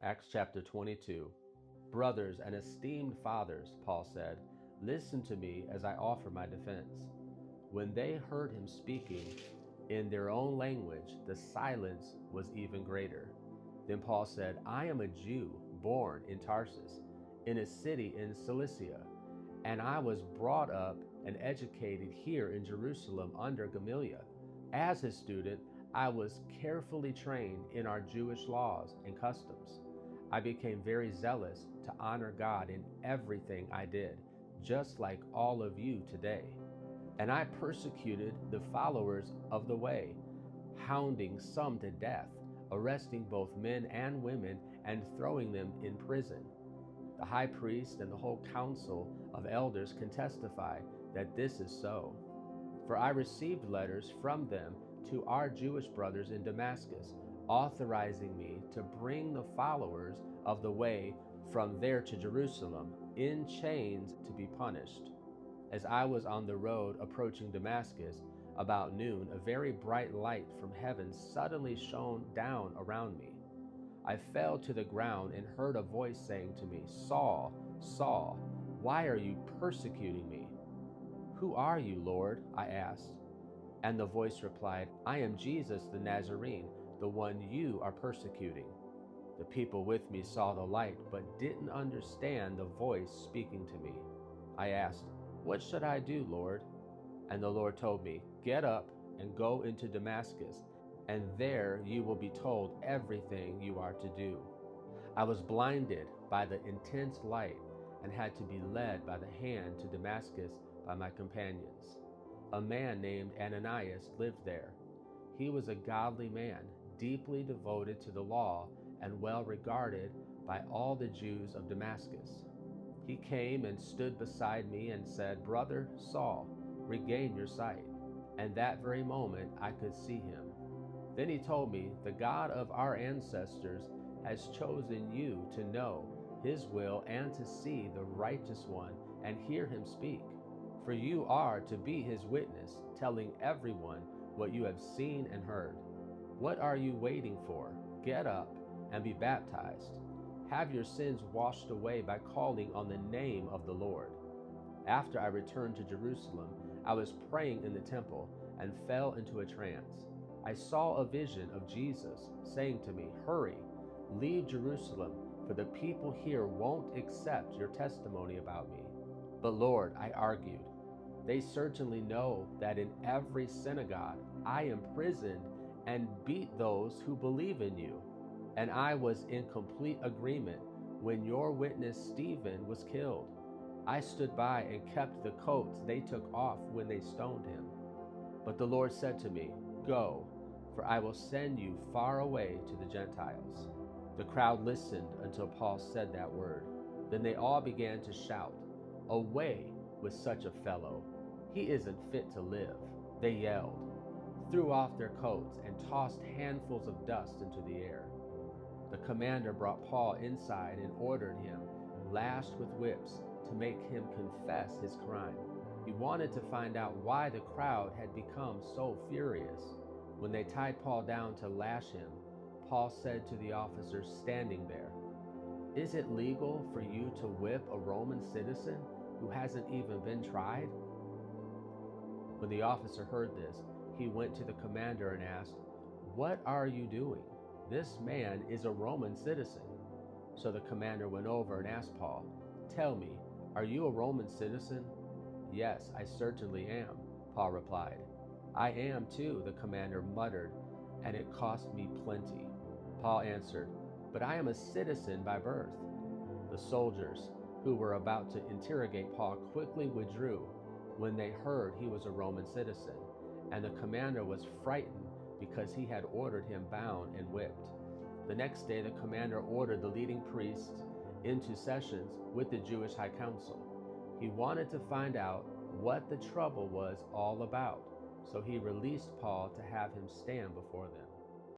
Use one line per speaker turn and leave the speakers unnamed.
Acts chapter 22. Brothers and esteemed fathers, Paul said, listen to me as I offer my defense. When they heard him speaking in their own language, the silence was even greater. Then Paul said, I am a Jew born in Tarsus, in a city in Cilicia, and I was brought up and educated here in Jerusalem under Gamaliel. As his student, I was carefully trained in our Jewish laws and customs. I became very zealous to honor God in everything I did, just like all of you today. And I persecuted the followers of the way, hounding some to death, arresting both men and women, and throwing them in prison. The high priest and the whole council of elders can testify that this is so. For I received letters from them to our Jewish brothers in Damascus, authorizing me to bring the followers of the way from there to Jerusalem in chains to be punished. As I was on the road approaching Damascus, about noon, a very bright light from heaven suddenly shone down around me. I fell to the ground and heard a voice saying to me, Saul, Saul, why are you persecuting me? Who are you, Lord? I asked. And the voice replied, I am Jesus the Nazarene, the one you are persecuting. The people with me saw the light, but didn't understand the voice speaking to me. I asked, what should I do, Lord? And the Lord told me, get up and go into Damascus, and there you will be told everything you are to do. I was blinded by the intense light and had to be led by the hand to Damascus by my companions. A man named Ananias lived there. He was a godly man, deeply devoted to the law and well regarded by all the Jews of Damascus. He came and stood beside me and said, Brother Saul, regain your sight. And that very moment I could see him. Then he told me, the God of our ancestors has chosen you to know his will and to see the righteous one and hear him speak. For you are to be his witness, telling everyone what you have seen and heard. What are you waiting for? Get up and be baptized. Have your sins washed away by calling on the name of the Lord. After I returned to Jerusalem, I was praying in the temple and fell into a trance. I saw a vision of Jesus saying to me, hurry, leave Jerusalem, for the people here won't accept your testimony about me. But Lord, I argued, they certainly know that in every synagogue I imprisoned and beat those who believe in you. And I was in complete agreement when your witness Stephen was killed. I stood by and kept the coats they took off when they stoned him. But the Lord said to me, go, for I will send you far away to the Gentiles. The crowd listened until Paul said that word. Then they all began to shout, away with such a fellow. He isn't fit to live. They yelled, threw off their coats, and tossed handfuls of dust into the air. The commander brought Paul inside and ordered him, lashed with whips, to make him confess his crime. He wanted to find out why the crowd had become so furious. When they tied Paul down to lash him, Paul said to the officers standing there, is it legal for you to whip a Roman citizen who hasn't even been tried? When the officer heard this, he went to the commander and asked, what are you doing? This man is a Roman citizen. So the commander went over and asked Paul, tell me, are you a Roman citizen? Yes, I certainly am, Paul replied. I am too, the commander muttered, and it cost me plenty. Paul answered, but I am a citizen by birth. The soldiers who were about to interrogate Paul quickly withdrew when they heard he was a Roman citizen, and the commander was frightened because he had ordered him bound and whipped. The next day, the commander ordered the leading priests into sessions with the Jewish high council. He wanted to find out what the trouble was all about, so he released Paul to have him stand before them.